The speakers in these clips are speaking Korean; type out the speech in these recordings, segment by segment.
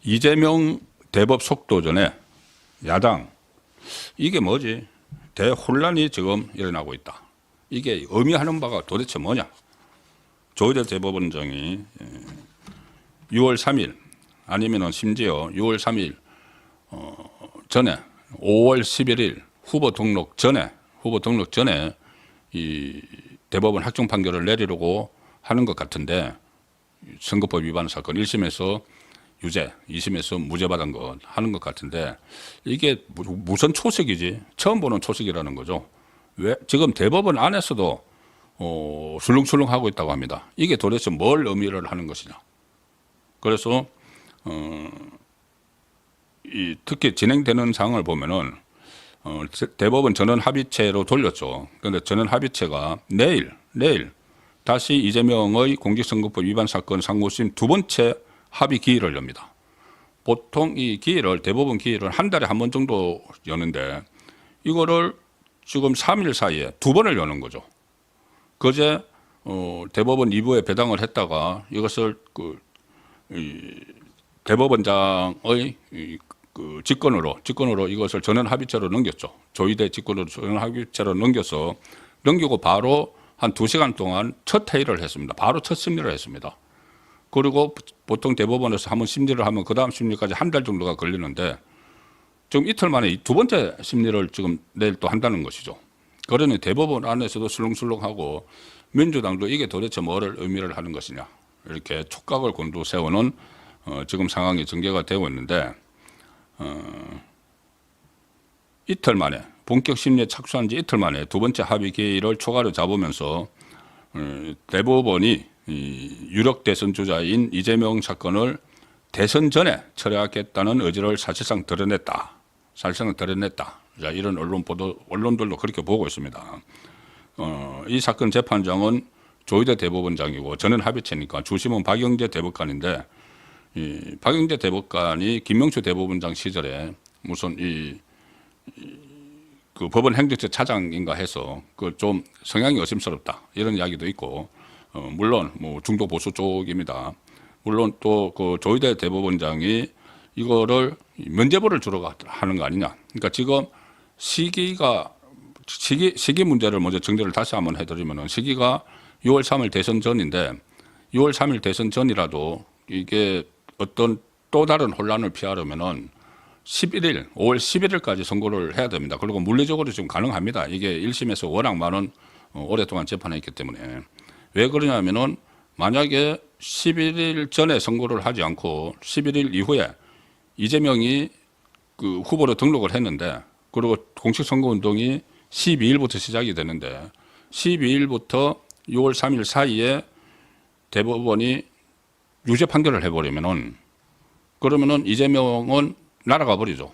이재명 대법 속도전에 야당 이게 뭐지? 대혼란이 지금 일어나고 있다. 이게 의미하는 바가 도대체 뭐냐? 조희대 대법원장이 6월 3일 아니면은 심지어 6월 3일 전에 5월 11일 후보 등록 전에 이 대법원 확정 판결을 내리려고 하는 것 같은데 선거법 위반 사건 1심에서 유죄, 2심에서 무죄 받은 것 하는 것 같은데 이게 무슨 초식이지? 처음 보는 초식이라는 거죠. 왜 지금 대법원 안에서도 술렁술렁 하고 있다고 합니다. 이게 도대체 뭘 의미를 하는 것이냐? 그래서 특히 진행되는 상황을 보면은 대법원 전원 합의체로 돌렸죠. 그런데 전원 합의체가 내일 다시 이재명의 공직선거법 위반 사건 상고심 두 번째 합의 기일을 엽니다. 보통 이 기일을 대법원 기일을 한 달에 한 번 정도 여는데 이거를 지금 3일 사이에 두 번을 여는 거죠. 그제 대법원 2부에 배당을 했다가 이것을 대법원장의 직권으로 이것을 전원 합의체로 넘겼죠. 조희대 직권으로 전원 합의체로 넘기고 바로 한 2시간 동안 첫 회의를 했습니다. 바로 첫 심리를 했습니다. 그리고 보통 대법원에서 한번 심리를 하면 그 다음 심리까지 한 달 정도가 걸리는데 지금 이틀 만에 두 번째 심리를 지금 내일 또 한다는 것이죠. 그러니 대법원 안에서도 술렁술렁하고 민주당도 이게 도대체 뭐를 의미를 하는 것이냐 이렇게 촉각을 곤두세우는 지금 상황이 전개가 되고 있는데 이틀 만에 본격 심리에 착수한 지 이틀 만에 두 번째 합의 기일을 초과로 잡으면서 대법원이 유력 대선 주자인 이재명 사건을 대선 전에 처리하겠다는 의지를 사실상 드러냈다. 자, 이런 언론들도 그렇게 보고 있습니다. 이 사건 재판장은 조희대 대법원장이고 전원 합의체니까 주심은 박영재 대법관인데 이 박영재 대법관이 김명수 대법원장 시절에 무슨 그 법원 행정처 차장인가 해서 그 좀 성향이 의심스럽다 이런 이야기도 있고 물론 뭐 중도 보수 쪽입니다. 물론 또 그 조희대 대법원장이 이거를 면죄부를 주러 하는 거 아니냐. 그러니까 지금 시기 문제를 먼저 정리를 다시 한번 해드리면은 시기가 6월 3일 대선 전인데 6월 3일 대선 전이라도 이게 어떤 또 다른 혼란을 피하려면은 5월 11일까지 선고를 해야 됩니다. 그리고 물리적으로 지금 가능합니다. 이게 1심에서 워낙 많은 오랫동안 재판했기 때문에. 왜 그러냐면은 만약에 11일 전에 선고를 하지 않고 11일 이후에 이재명이 그 후보로 등록을 했는데 그리고 공식 선거 운동이 12일부터 시작이 되는데 12일부터 6월 3일 사이에 대법원이 유죄 판결을 해버리면은 그러면은 이재명은 날아가 버리죠.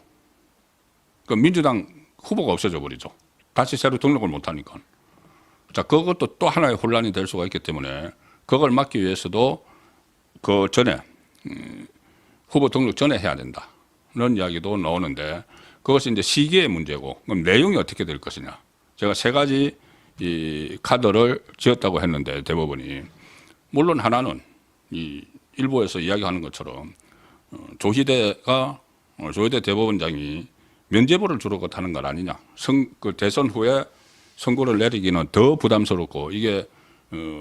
그 민주당 후보가 없어져 버리죠. 다시 새로 등록을 못 하니까. 자, 그것도 또 하나의 혼란이 될 수가 있기 때문에 그걸 막기 위해서도 그 전에 후보 등록 전에 해야 된다는 이야기도 나오는데 그것이 이제 시기의 문제고 그럼 내용이 어떻게 될 것이냐. 제가 세 가지 이 카드를 지었다고 했는데 대법원이 물론 하나는 이 일부에서 이야기하는 것처럼 조희대 대법원장이 면죄부를 주러 하는 건 아니냐. 그 대선 후에 선고를 내리기는 더 부담스럽고 이게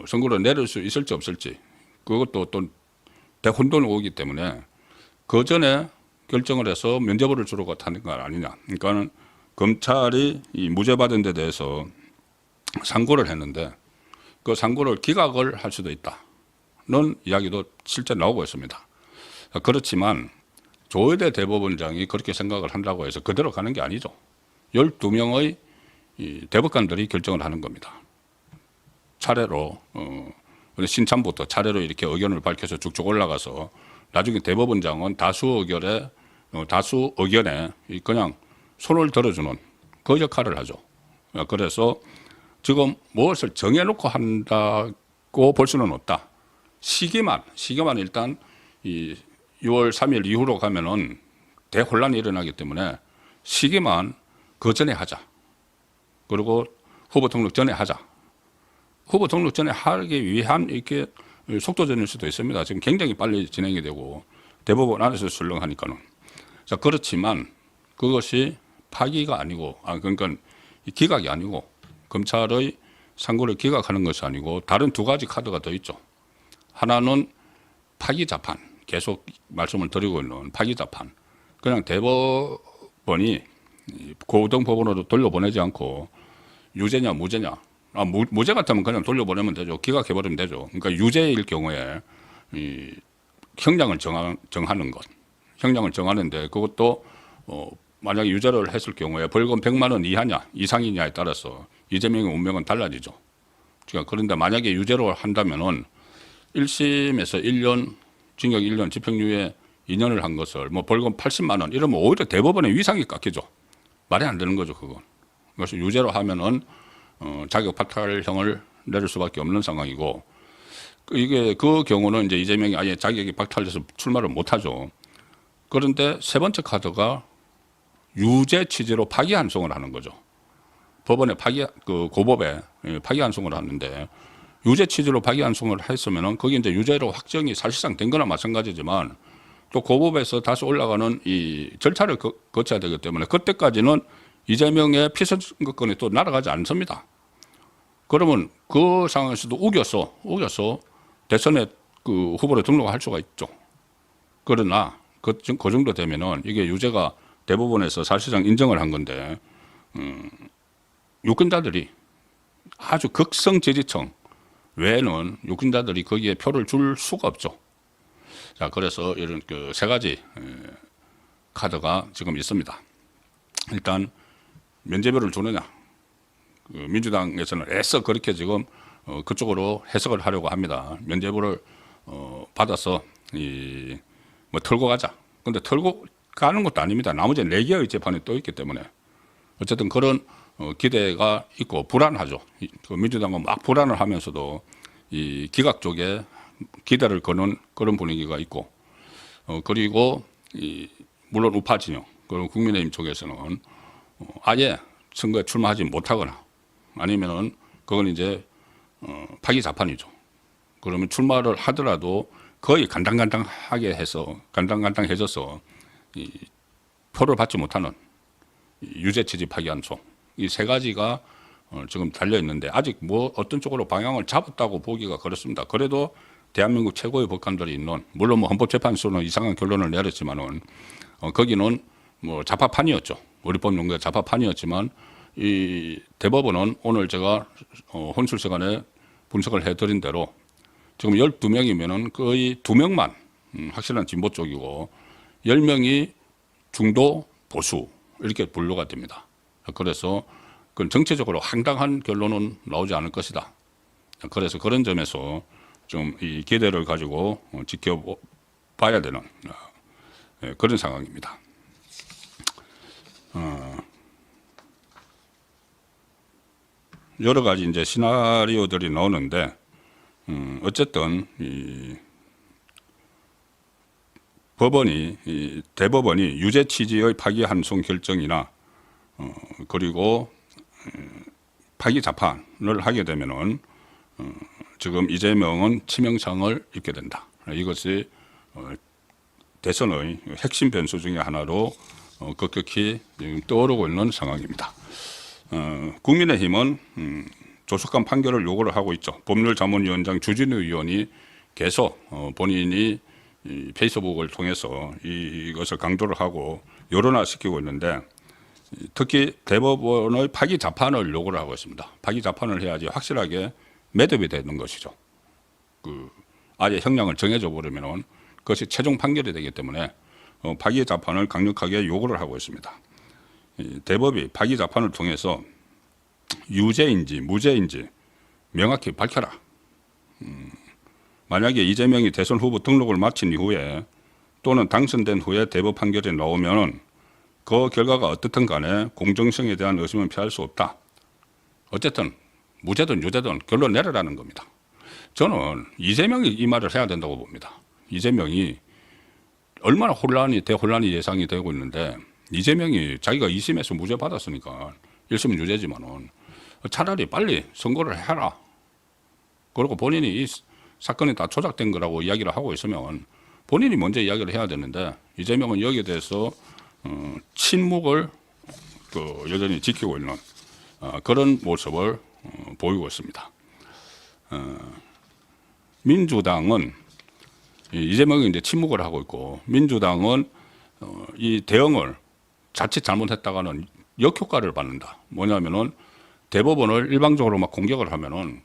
선고를 내릴 수 있을지 없을지 그것도 또 대혼돈이 오기 때문에 그 전에 결정을 해서 면죄부를 주러 하는 건 아니냐. 그러니까는 검찰이 이 무죄 받은 데 대해서 상고를 했는데 그 상고를 기각을 할 수도 있다는 이야기도 실제 나오고 있습니다. 그렇지만 조희대 대법원장이 그렇게 생각을 한다고 해서 그대로 가는 게 아니죠. 12명의 이 대법관들이 결정을 하는 겁니다. 차례로 신참부터 차례로 이렇게 의견을 밝혀서 쭉쭉 올라가서 나중에 대법원장은 다수 의견에 그냥 손을 들어주는 그 역할을 하죠. 그래서 지금 무엇을 정해놓고 한다고 볼 수는 없다. 시기만 일단 이 6월 3일 이후로 가면은 대혼란이 일어나기 때문에 시기만 그 전에 하자. 그리고 후보 등록 전에 하자. 후보 등록 전에 하기 위한 이렇게 속도전일 수도 있습니다. 지금 굉장히 빨리 진행이 되고 대법원 안에서 설렁하니까는. 자, 그렇지만 그것이 파기가 아니고, 그러니까 기각이 아니고, 검찰의 상고를 기각하는 것이 아니고 다른 두 가지 카드가 더 있죠. 하나는 파기 자판, 계속 말씀을 드리고 있는 파기 자판. 그냥 대법원이 고등법원으로 돌려보내지 않고 유죄냐 무죄냐, 무죄 같으면 그냥 돌려보내면 되죠. 기각해버리면 되죠. 그러니까 유죄일 경우에 이 형량을 정하는 것, 형량을 정하는데 그것도 만약에 유죄를 했을 경우에 벌금 100만 원 이하냐 이상이냐에 따라서 이재명의 운명은 달라지죠. 그런데 만약에 유죄로 한다면은 1심에서 1년 징역 1년 집행유예 2년을 한 것을 뭐 벌금 80만 원 이러면 오히려 대법원의 위상이 깎이죠. 말이 안 되는 거죠, 그건. 그래서 유죄로 하면은 자격 박탈형을 내릴 수밖에 없는 상황이고, 이게 그 경우는 이제 이재명이 아예 자격이 박탈돼서 출마를 못 하죠. 그런데 세 번째 카드가 유죄 취지로 파기환송을 하는 거죠. 법원에 고법에 파기환송을 하는데, 유죄 취지로 파기환송을 했으면은 거기 이제 유죄로 확정이 사실상 된 거나 마찬가지지만 또 고법에서 다시 올라가는 이 절차를 거쳐야 되기 때문에 그때까지는 이재명의 피선거권이 또 날아가지 않습니다. 그러면 그 상황에서도 우겨서 대선에 그 후보로 등록할 수가 있죠. 그러나 그 정도 되면은 이게 유죄가 대법원에서 사실상 인정을 한 건데, 유권자들이 아주 극성 지지층 외에는 유권자들이 거기에 표를 줄 수가 없죠. 자, 그래서 이런 그 세 가지 카드가 지금 있습니다. 일단 면죄부를 주느냐, 민주당에서는 애써 그렇게 지금 그쪽으로 해석을 하려고 합니다. 면죄부를 받아서 뭐 털고 가자. 근데 털고 가는 것도 아닙니다. 나머지 4개의 재판이 또 있기 때문에 어쨌든 그런 기대가 있고 불안하죠. 그 민주당은 막 불안을 하면서도 이 기각 쪽에 기대를 거는 그런 분위기가 있고, 그리고 물론 우파 진영 그리고 국민의힘 쪽에서는 아예 선거에 출마하지 못하거나 아니면은 그건 이제 파기자판이죠. 그러면 출마를 하더라도 거의 간당간당해져서 이 표를 받지 못하는 유죄 취지 파기환송, 이 세 가지가 지금 달려 있는데 아직 뭐 어떤 쪽으로 방향을 잡았다고 보기가 그렇습니다. 그래도 대한민국 최고의 법관들이 있는, 물론 뭐 헌법재판소는 이상한 결론을 내렸지만은 거기는 뭐 자파판이었죠. 우리 법 연구의 자파판이었지만 이 대법원은 오늘 제가 혼술 시간에 분석을 해드린 대로 지금 12명이면은 거의 2명만 확실한 진보 쪽이고 10명이 중도 보수 이렇게 분류가 됩니다. 그래서 그 정치적으로 황당한 결론은 나오지 않을 것이다. 그래서 그런 점에서 좀 이 기대를 가지고 지켜봐야 되는 그런 상황입니다. 여러 가지 이제 시나리오들이 나오는데, 어쨌든 이 대법원이 유죄 취지의 파기환송 결정이나 그리고 파기 자판을 하게 되면은 지금 이재명은 치명상을 입게 된다. 이것이 대선의 핵심 변수 중에 하나로 급격히 떠오르고 있는 상황입니다. 국민의힘은 조속한 판결을 요구를 하고 있죠. 법률자문위원장 주진우 의원이 계속 본인이 페이스북을 통해서 이것을 강조를 하고 여론화시키고 있는데, 특히 대법원의 파기 자판을 요구를 하고 있습니다. 파기 자판을 해야지 확실하게 매듭이 되는 것이죠. 아예 형량을 정해져 버리면은 그것이 최종 판결이 되기 때문에 파기 자판을 강력하게 요구를 하고 있습니다. 대법이 파기 자판을 통해서 유죄인지 무죄인지 명확히 밝혀라. 만약에 이재명이 대선 후보 등록을 마친 이후에 또는 당선된 후에 대법 판결이 나오면 그 결과가 어떻든 간에 공정성에 대한 의심은 피할 수 없다. 어쨌든 무죄든 유죄든 결론 내려라는 겁니다. 저는 이재명이 이 말을 해야 된다고 봅니다. 이재명이 얼마나 대혼란이 예상이 되고 있는데, 이재명이 자기가 2심에서 무죄 받았으니까 1심은 유죄지만은 차라리 빨리 선고를 해라. 그리고 본인이 이 사건이 다 조작된 거라고 이야기를 하고 있으면 본인이 먼저 이야기를 해야 되는데 이재명은 여기에 대해서 침묵을 여전히 지키고 있는 그런 모습을 보이고 있습니다. 민주당은 이재명이 이제 침묵을 하고 있고 민주당은 이 대응을 자칫 잘못했다가는 역효과를 받는다. 뭐냐면은 대법원을 일방적으로 막 공격을 하면은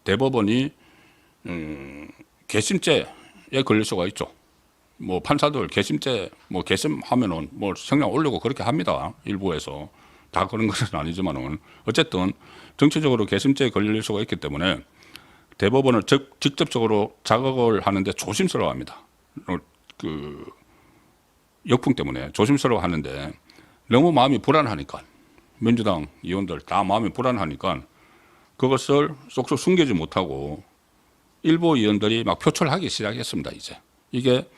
대법원이 괘씸죄에 걸릴 수가 있죠. 뭐 판사들 괘씸죄 뭐 괘씸하면은 뭐 형량 올리고 그렇게 합니다. 일부에서 다 그런 것은 아니지만은 어쨌든 정치적으로 괘씸죄에 걸릴 수가 있기 때문에 대법원을 직접적으로 자극을 하는데 조심스러워합니다. 그 역풍 때문에 조심스러워하는데 너무 마음이 불안하니까 민주당 의원들 다 마음이 불안하니까 그것을 쏙쏙 숨기지 못하고 일부 의원들이 막 표출하기 시작했습니다. 이제 이게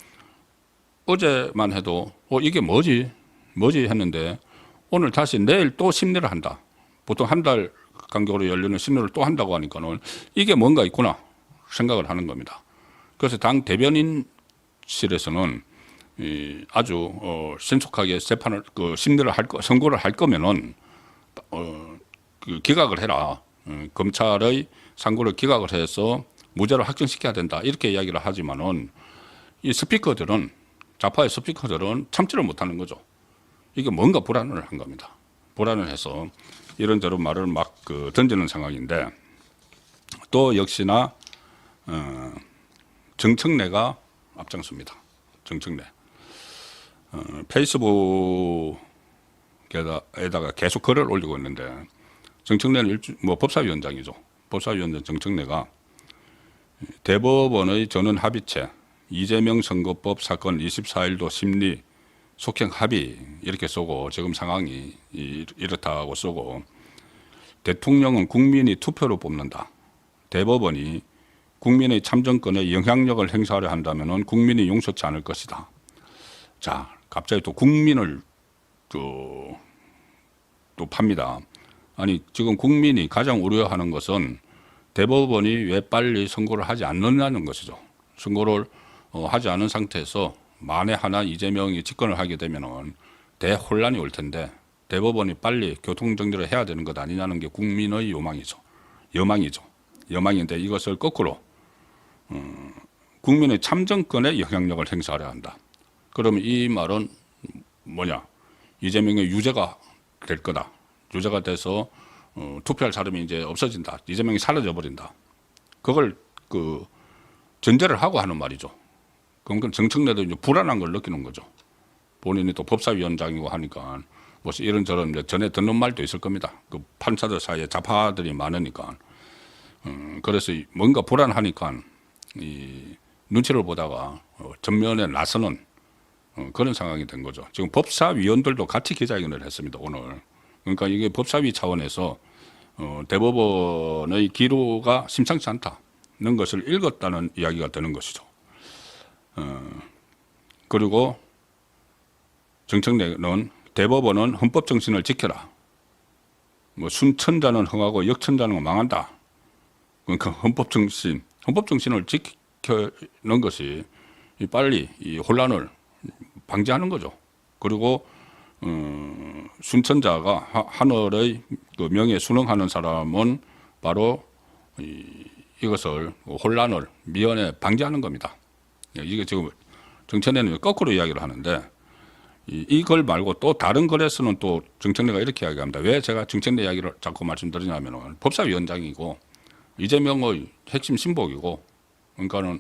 어제만 해도 이게 뭐지 했는데 오늘 다시 내일 또 심리를 한다. 보통 한 달 간격으로 열리는 심리를 또 한다고 하니까는 이게 뭔가 있구나 생각을 하는 겁니다. 그래서 당 대변인실에서는 아주 신속하게 재판을 심리를 선고를 할 거면은 기각을 해라. 검찰의 상고를 기각을 해서 무죄를 확정시켜야 된다. 이렇게 이야기를 하지만은 이 스피커들은 좌파의 스피커들은 참지를 못하는 거죠. 이게 뭔가 불안을 한 겁니다. 불안을 해서 이런저런 말을 막 던지는 상황인데 또 역시나 정청래가 앞장섭니다. 정청래. 페이스북에다가 계속 글을 올리고 있는데 정청래는 법사위원장이죠. 법사위원장 정청래가 대법원의 전원 합의체 이재명 선거법 사건 24일도 심리 속행 합의 이렇게 쓰고 지금 상황이 이렇다고 쓰고 대통령은 국민이 투표로 뽑는다. 대법원이 국민의 참정권에 영향력을 행사하려 한다면 국민이 용서치 않을 것이다. 자, 갑자기 또 국민을 또 팝니다. 아니 지금 국민이 가장 우려하는 것은 대법원이 왜 빨리 선고를 하지 않느냐는 것이죠. 선고를 하지 않은 상태에서 만에 하나 이재명이 집권을 하게 되면은 대혼란이 올 텐데 대법원이 빨리 교통정리를 해야 되는 것 아니냐는 게 국민의 여망인데 이것을 거꾸로 국민의 참정권에 영향력을 행사하려 한다. 그러면 이 말은 뭐냐? 이재명의 유죄가 될 거다. 유죄가 돼서 투표할 사람이 이제 없어진다. 이재명이 사라져 버린다. 그걸 전제를 하고 하는 말이죠. 그럼 정청래도 이제 불안한 걸 느끼는 거죠. 본인이 또 법사위원장이고 하니까 뭐 이런저런 전에 듣는 말도 있을 겁니다. 그 판사들 사이에 좌파들이 많으니까. 그래서 뭔가 불안하니까 이 눈치를 보다가 전면에 나서는 그런 상황이 된 거죠. 지금 법사위원들도 같이 기자회견을 했습니다. 오늘. 그러니까 이게 법사위 차원에서 대법원의 기로가 심상치 않다는 것을 읽었다는 이야기가 되는 것이죠. 그리고 정청래는 대법원은 헌법 정신을 지켜라. 뭐 순천자는 흥하고 역천자는 망한다. 그러니까 헌법 정신을 지키는 것이 빨리 이 혼란을 방지하는 거죠. 그리고 순천자가 하늘의 명예에 순응하는 사람은 바로 이것을 혼란을 미연에 방지하는 겁니다. 이게 지금 정청래는 거꾸로 이야기를 하는데 이걸 말고 또 다른 글에서는 또 정청래가 이렇게 이야기합니다. 왜 제가 정청래 이야기를 자꾸 말씀드리냐면 법사위원장이고 이재명의 핵심 신복이고 그러니까는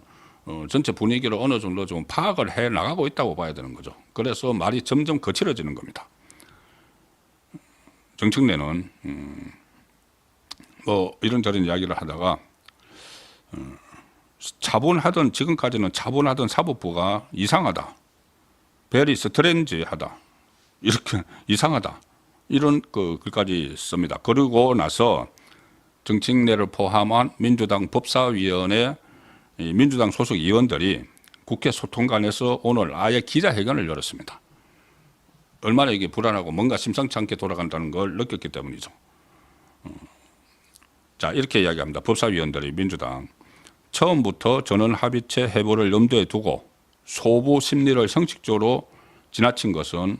전체 분위기를 어느 정도 좀 파악을 해 나가고 있다고 봐야 되는 거죠. 그래서 말이 점점 거칠어지는 겁니다. 정청래는 뭐 이런저런 이야기를 하다가 지금까지는 차분하던 사법부가 이상하다. 베리 스트레인지하다. 이렇게 이상하다. 이런 글까지 씁니다. 그러고 나서 정청래를 포함한 민주당 법사위원회 민주당 소속 의원들이 국회 소통관에서 오늘 아예 기자회견을 열었습니다. 얼마나 이게 불안하고 뭔가 심상치 않게 돌아간다는 걸 느꼈기 때문이죠. 자, 이렇게 이야기합니다. 법사위원들이 민주당 처음부터 전원 합의체 해부를 염두에 두고 소부 심리를 형식적으로 지나친 것은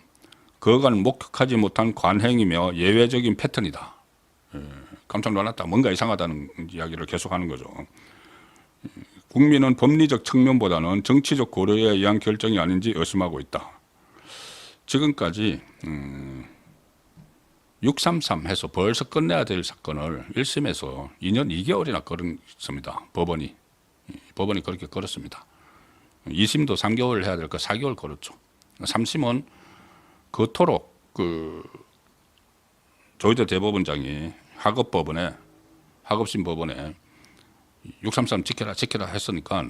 그간 목격하지 못한 관행이며 예외적인 패턴이다. 깜짝 놀랐다. 뭔가 이상하다는 이야기를 계속하는 거죠. 국민은 법리적 측면보다는 정치적 고려에 의한 결정이 아닌지 의심하고 있다. 지금까지 633 해서 벌써 끝내야 될 사건을 1심에서 2년 2개월이나 끌었습니다. 법원이 그렇게 끌었습니다. 2심도 3개월 해야 될 거 4개월 끌었죠. 3심은 그토록 조희대 대법원장이 하급심 법원에 633 지켜라 했으니까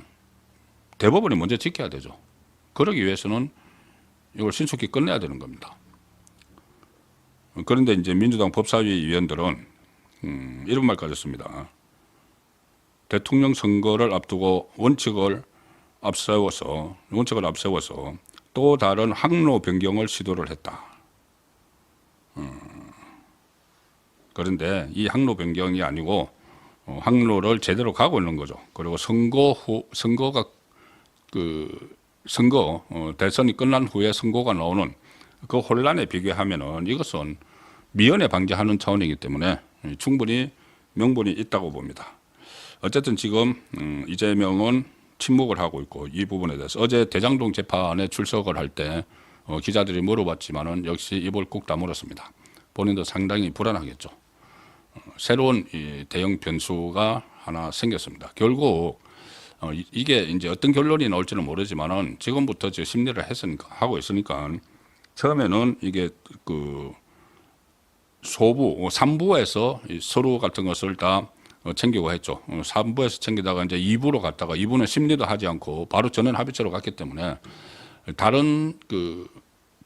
대법원이 먼저 지켜야 되죠. 그러기 위해서는 이걸 신속히 끝내야 되는 겁니다. 그런데 이제 민주당 법사위 위원들은 이런 말까지 했습니다. 대통령 선거를 앞두고 원칙을 앞세워서 또 다른 항로 변경을 시도를 했다. 그런데 이 항로 변경이 아니고 항로를 제대로 가고 있는 거죠. 그리고 대선이 끝난 후에 선거가 나오는 그 혼란에 비교하면은 이것은 미연에 방지하는 차원이기 때문에 충분히 명분이 있다고 봅니다. 어쨌든 지금 이재명은 침묵을 하고 있고 이 부분에 대해서 어제 대장동 재판에 출석을 할 때 기자들이 물어봤지만은 역시 입을 꾹 다물었습니다. 본인도 상당히 불안하겠죠. 새로운 이 대형 변수가 하나 생겼습니다. 결국 이게 이제 어떤 결론이 나올지는 모르지만은 지금부터 지금 심리를 하고 있으니까 처음에는 이게 소부 3부에서 서류 같은 것을 다 챙기고 했죠. 3부에서 챙기다가 이제 2부로 갔다가 2부는 심리도 하지 않고 바로 전원 합의체로 갔기 때문에 다른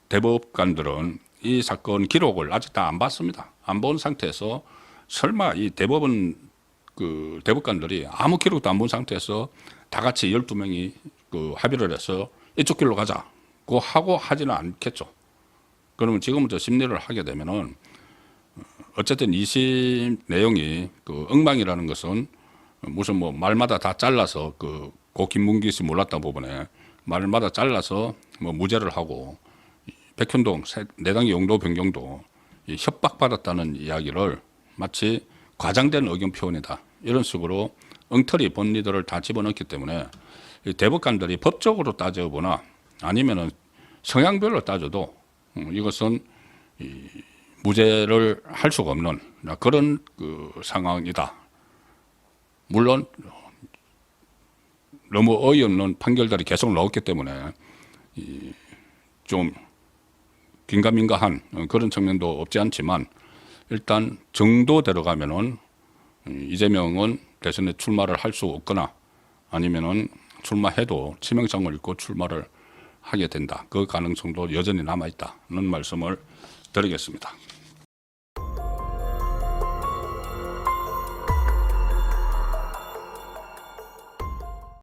대법관들은 이 사건 기록을 아직 다 안 봤습니다. 안 본 상태에서 설마 이 대법관들이 아무 기록도 안 본 상태에서 다 같이 12명이 합의를 해서 이쪽 길로 가자고 하고 하지는 않겠죠. 그러면 지금부터 심리를 하게 되면은 어쨌든 2심 내용이 엉망이라는 것은 무슨 뭐 말마다 다 잘라서 고 김문기 씨 몰랐다 부분에 말마다 잘라서 뭐 무죄를 하고 백현동 내당의 용도 변경도 협박받았다는 이야기를 마치 과장된 의견 표현이다. 이런 식으로 엉터리 본리들을 다 집어넣기 때문에 대법관들이 법적으로 따져보나 아니면은 성향별로 따져도 이것은 무죄를 할 수가 없는 그런 상황이다. 물론 너무 어이없는 판결들이 계속 나왔기 때문에 좀 긴가민가한 그런 측면도 없지 않지만 일단 정도대로 가면은 이재명은 대선에 출마를 할 수 없거나 아니면은 출마해도 치명상을 입고 출마를 하게 된다. 그 가능성도 여전히 남아있다는 말씀을 드리겠습니다.